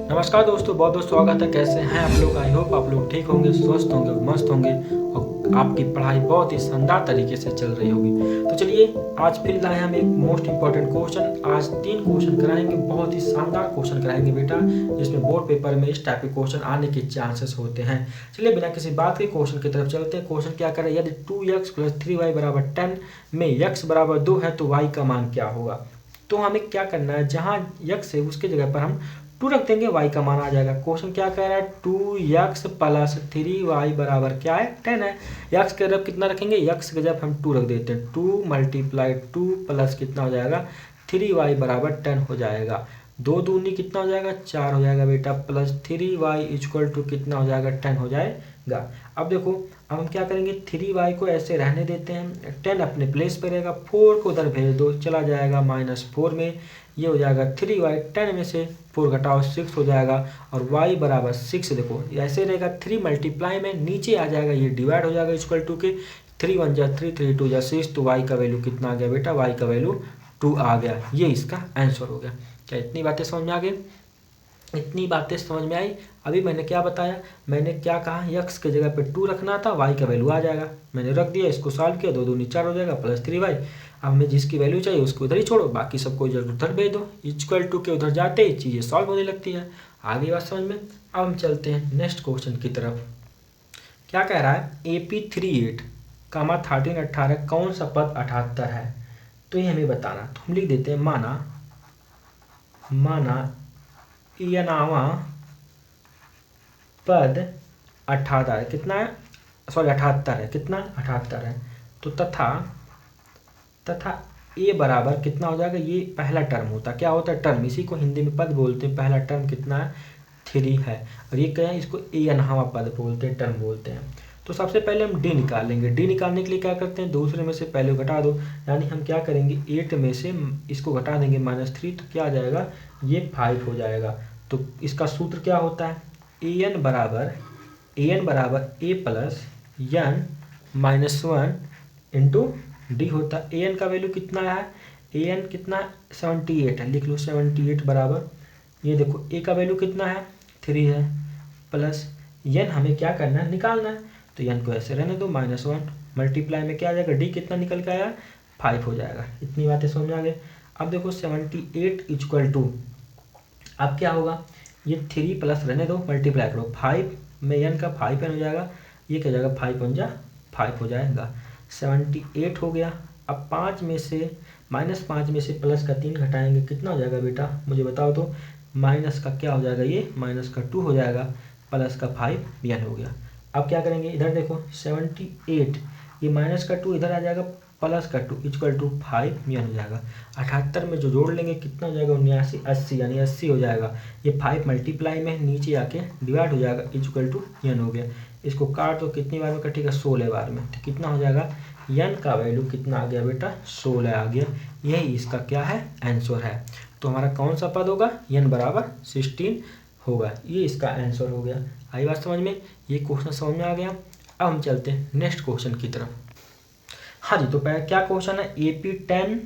नमस्कार दोस्तों, बहुत बहुत स्वागत है। कैसे हैं आप लोग? आई होप आप लोग ठीक होंगे, स्वस्थ होंगे, मस्त होंगे और आपकी पढ़ाई बहुत ही शानदार तरीके से चल रही होगी। तो चलिए आज फिर लाए हम एक मोस्ट इंपॉर्टेंट क्वेश्चन। आज 3 क्वेश्चन कराएंगे, बहुत ही शानदार क्वेश्चन कराएंगे बेटा, जिसमें बोर्ड पेपर में इस टाइप के क्वेश्चन आने के चांसेस होते हैं। चलिए बिना किसी बात के क्वेश्चन की तरफ चलते हैं। क्वेश्चन क्या करें, यदि 2x + 3y = 10 में x = 2 है तो y का मान क्या होगा। तो हमें क्या करना है, जहाँ x है उसके जगह पर हम 2 रख देंगे, y का मान आ जाएगा। क्वेश्चन क्या कह रहा है, 2x + 3y = क्या है, 10 है। x के जगह कितना रखेंगे, x के जगह हम 2 रख देते हैं। 2 × 2 प्लस कितना हो जाएगा, 3y = 10 हो जाएगा। 2 दूनी कितना हो जाएगा, 4 हो जाएगा बेटा, प्लस 3y = कितना हो जाएगा, 10 हो जाएगा। अब देखो, अब हम क्या करेंगे, 3y को ऐसे रहने देते हैं, 10 अपने प्लेस पे रहेगा, 4 को उधर भेज दो, चला जाएगा -4 में, ये हो जाएगा 3y। 10 में से 4 घटाओ, 6 हो जाएगा और y = 6। देखो ऐसे रहेगा, 3 मल्टीप्लाई में नीचे आ जाएगा, ये डिवाइड हो जाएगा = के 3 × 1 = 3, 3 × 2 = 6, तो y का वैल्यू कितना आ गया बेटा, y का वैल्यू 2 आ गया। ये इसका आंसर हो गया। क्या इतनी बातें समझ में आ गई? इतनी बातें समझ में आई। अभी मैंने क्या बताया, मैंने क्या कहा, x के जगह पे 2 रखना था, y का वैल्यू आ जाएगा, मैंने रख दिया, इसको सॉल्व किया, 2 दूनी 4 हो जाएगा, प्लस 3y। अब हमें जिसकी वैल्यू चाहिए उसको उधर ही छोड़ो, बाकी सबको इधर उधर भेज दो, = के उधर जाते ही चीज़ें सॉल्व होने लगती है। आगे बात समझ में। अब हम चलते हैं नेक्स्ट क्वेश्चन की तरफ। क्या कह रहा है, AP38, 13 18 कौन सा पद 78 है, तो ये हमें बताना। तो हम लिख देते हैं, माना यनावा पद 78 है, कितना है, सॉरी 78 है, कितना 78 है। तो तथा ए बराबर कितना हो जाएगा, ये पहला टर्म होता है, क्या होता है, टर्म, इसी को हिंदी में पद बोलते हैं। पहला टर्म कितना है, 3 है, और ये क्या है, इसको ए अनहावा पद बोलते हैं, टर्म बोलते हैं। तो सबसे पहले हम डी निकाल लेंगे। डी निकालने के लिए क्या करते हैं, दूसरे में से पहले घटा दो, यानी हम क्या करेंगे, 8 में से इसको घटा देंगे -3, तो क्या आ जाएगा, ये 5 हो जाएगा। तो इसका सूत्र क्या होता है, an बराबर a plus n -1 into D होता है। an का वैल्यू कितना है, an कितना 78 है, लिख लो 78 बराबर, ये देखो a का वैल्यू कितना है, 3 है, प्लस n हमें क्या करना है, निकालना है, तो n को ऐसे रहने दो, -1 मल्टीप्लाई में क्या आ जाएगा, d कितना निकल के आया, 5 हो जाएगा। इतनी बातें समझ में आ गई। अब देखो 78 = अब क्या होगा, ये 3 प्लस रहने दो, मल्टीप्लाई करो, 5 में n का 5 n हो जाएगा, ये क्या जाएगा, 5 × 5 हो जाएगा, 78 हो गया। अब 5 में से -5 में से प्लस का 3 घटाएंगे, कितना हो जाएगा बेटा, मुझे बताओ तो, माइनस का क्या हो जाएगा, ये -2 हो जाएगा, प्लस का 5 n हो गया। अब क्या करेंगे, इधर देखो 78, ये -2 इधर आ जाएगा, प्लस का 2 = 5 n हो जाएगा। 78 में जो जोड़ लेंगे कितना हो जाएगा, 79 80, यानी 80 हो जाएगा। ये 5 मल्टीप्लाई में नीचे आके डिवाइड हो जाएगा, = n हो गया। इसको काट दो, कितनी बार में कटेगा, 16 बार में, तो कितना हो जाएगा, n का वैल्यू कितना आ गया बेटा, 16 आ गया। यही इसका क्या है, आंसर है। तो हमारा कौन सा पद होगा, n = 16 होगा, ये इसका आंसर हो गया। आई बात समझ में, ये क्वेश्चन समझ में आ गया। अब हम चलते हैं नेक्स्ट क्वेश्चन की तरफ। हाँ जी, तो पहले क्या क्वेश्चन है, AP10,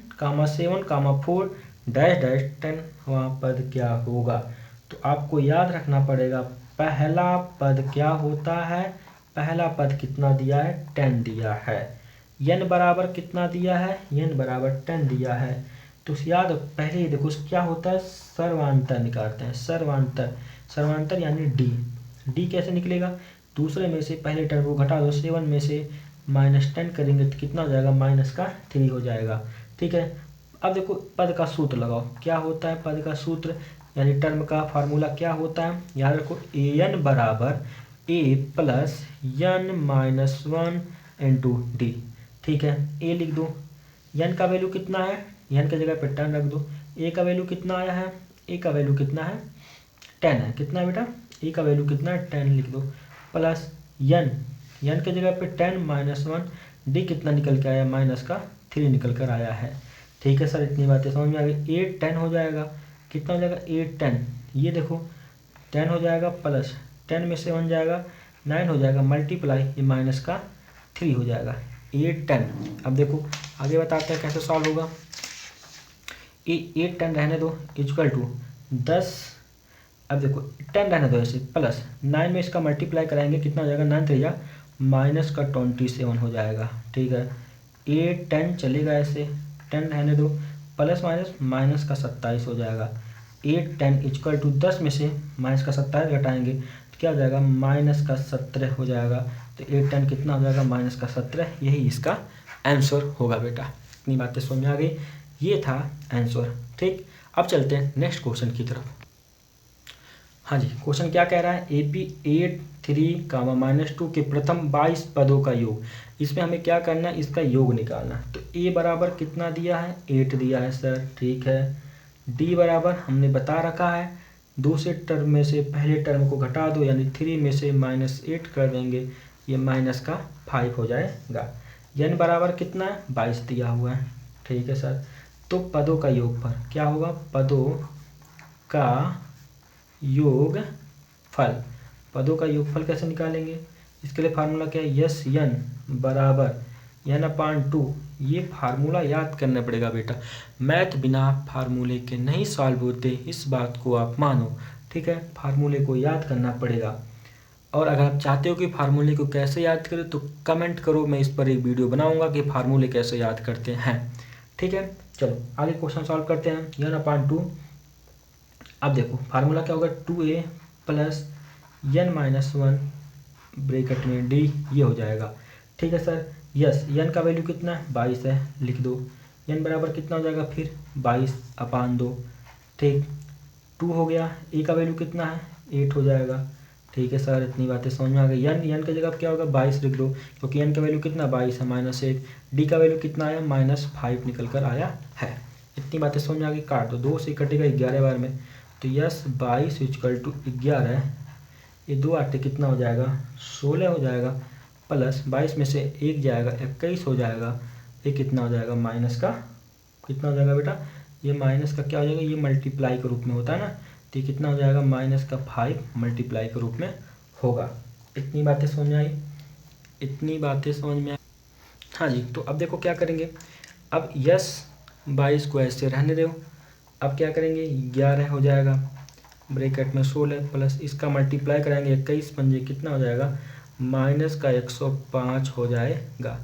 7, 4 -10वां पद क्या होगा। तो आपको याद रखना पड़ेगा, पहला पद क्या होता है, पहला पद कितना दिया है, 10 दिया है। n बराबर कितना दिया है, n बराबर 10 दिया है। तो याद पहले ही देखो क्या होता है, सर्वांतर निकालते हैं, सर्वांतर यानी डी कैसे निकलेगा, दूसरे में से पहले टर्म को घटा दो, 7 में से -10 करेंगे तो कितना हो जाएगा, -3 हो जाएगा। ठीक है। अब देखो पद का सूत्र लगाओ, क्या होता है पद का सूत्र, यानी टर्म का फार्मूला क्या होता है, याद रखो, an बराबर a plus n-1 into D. ठीक है, a लिख दो, n का वैल्यू कितना है, n की जगह पे 10 रख दो, a का वैल्यू कितना आया है, a का वैल्यू कितना है, 10 है, कितना है बेटा, a का वैल्यू कितना है, 10 लिख दो, प्लस n की जगह पे 10 -1, d कितना निकल के आया, -3 निकल कर आया है। ठीक है सर, इतनी बातें समझ में आ गई। 8 10 हो जाएगा, कितना हो जाएगा, 8 10, ये देखो 10 हो जाएगा, प्लस 10 में से 1 जाएगा, 9 हो जाएगा, मल्टीप्लाई ये -3 हो जाएगा, 8 10। अब देखो आगे बताते हैं कैसे सॉल्व होगा। 8 10 रहने दो, = 10 अब देखो 10 रहने दो ऐसे, प्लस 9 में इसका मल्टीप्लाई कराएंगे, कितना हो जाएगा 9 3 माइनस का 27 हो जाएगा। ठीक है, 8 10 चलेगा ऐसे, 10 रहने दो, प्लस माइनस माइनस का 27 हो जाएगा। 8 10 इक्वल टू 10 में से माइनस का 27 घटाएंगे तो क्या हो जाएगा माइनस का 17 हो जाएगा। तो 8 10 कितना हो जाएगा माइनस का 17, यही इसका आंसर होगा बेटा। इतनी बातें समझ में आ गई, ये था आंसर। ठीक, अब चलते हैं नेक्स्ट क्वेश्चन की तरफ। हाँ जी, क्वेश्चन क्या कह रहा है, AP 8 3 -2 के प्रथम 22 पदों का योग। इसमें हमें क्या करना है, इसका योग निकालना है। तो A बराबर कितना दिया है, 8 दिया है सर। ठीक है, D बराबर हमने बता रखा है, दूसरे टर्म में से पहले टर्म को घटा दो, यानी 3 में से -8 कर देंगे, ये माइनस का 5 हो जाएगा। N बराबर कितना है, 22 दिया हुआ है। ठीक है सर, तो पदों का योगफल क्या होगा, पदों का योगफल। पदों का योगफल कैसे निकालेंगे, इसके लिए फार्मूला क्या है, यस एन बराबर n/2। ये फार्मूला याद करना पड़ेगा बेटा, मैथ बिना फार्मूले के नहीं सॉल्व होते, इस बात को आप मानो। ठीक है, फार्मूले को याद करना पड़ेगा। और अगर आप चाहते हो कि फार्मूले को कैसे याद करें तो कमेंट करो, मैं इस पर एक वीडियो बनाऊंगा कि फार्मूले कैसे याद करते हैं। ठीक है, चलो आगे क्वेश्चन सॉल्व करते हैं। n/2, अब देखो फार्मूला क्या होगा, 2a प्लस n-1 ब्रैकेट में d, ये हो जाएगा। ठीक है सर, यस n का वैल्यू कितना है, 22 है, लिख दो। n बराबर कितना हो जाएगा फिर 22/2। ठीक, 2 हो गया, a का वैल्यू कितना है, 8 हो जाएगा। ठीक है सर, इतनी बातें समझ में आ गई। n की जगह क्या होगा 22 लिख दो, क्योंकि n का वैल्यू कितना 22 है, -1। d का वैल्यू कितना आया, -5 निकल कर आया है। इतनी बातें समझ में आ गई, काट दो, 2 से कटेगा 11 बार में, तो यस 22 = 11, ये 2 8 कितना हो जाएगा 16 हो जाएगा, प्लस 22 में से 1 जाएगा 21 हो जाएगा, ये कितना हो जाएगा माइनस का, कितना हो जाएगा बेटा, ये माइनस का क्या हो जाएगा, ये मल्टीप्लाई के रूप में होता है ना, तो ये कितना हो जाएगा -5 मल्टीप्लाई के रूप में होगा। इतनी बातें समझ में आई, इतनी बातें समझ में आई। हाँ जी, तो अब देखो क्या करेंगे, अब यस 22 को ऐसे रहने दो, अब क्या करेंगे 11 हो जाएगा, ब्रैकेट में 16 प्लस इसका मल्टीप्लाई कराएंगे 21 पंजे कितना हो जाएगा माइनस का 105 हो जाएगा।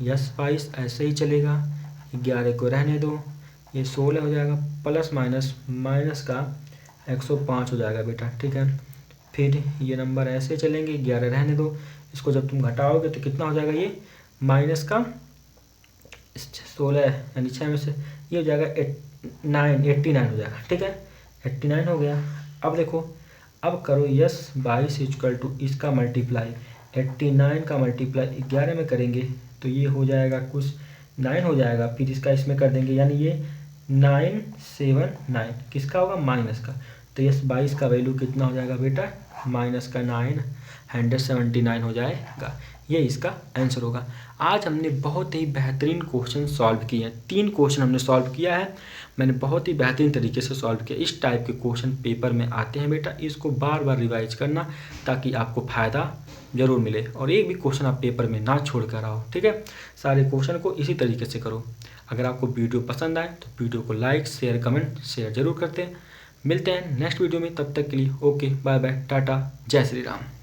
यस 22 ऐसे ही चलेगा, 11 को रहने दो, ये 16 हो जाएगा, प्लस माइनस माइनस का 105 हो जाएगा बेटा। ठीक है, फिर ये नंबर ऐसे चलेंगे, 11 रहने दो, इसको जब तुम घटाओगे तो कितना हो जाएगा, ये माइनस का 16 यानी 6 में से ये हो जाएगा 89 हो जाएगा। ठीक है, 89 हो गया। अब देखो, अब करो यस 22 = इसका मल्टीप्लाई 89 का मल्टीप्लाई 11 में करेंगे तो ये हो जाएगा कुछ 9 हो जाएगा, फिर इसका इसमें कर देंगे, यानी ये 979 किसका होगा माइनस का, तो यस 22 का वैल्यू कितना हो जाएगा बेटा माइनस का 979 हो जाएगा। ये इसका आंसर होगा। आज हमने बहुत ही बेहतरीन क्वेश्चन सॉल्व किए हैं, 3 क्वेश्चन हमने सॉल्व किया है, मैंने बहुत ही बेहतरीन तरीके से सॉल्व किया। इस टाइप के क्वेश्चन पेपर में आते हैं बेटा, इसको बार बार रिवाइज करना ताकि आपको फ़ायदा ज़रूर मिले और एक भी क्वेश्चन आप पेपर में ना छोड़ कर आओ। ठीक है, सारे क्वेश्चन को इसी तरीके से करो। अगर आपको वीडियो पसंद आए तो वीडियो को लाइक शेयर कमेंट शेयर जरूर करते हैं। मिलते हैं नेक्स्ट वीडियो में, तब तक के लिए ओके बाय बाय टाटा जय श्री राम।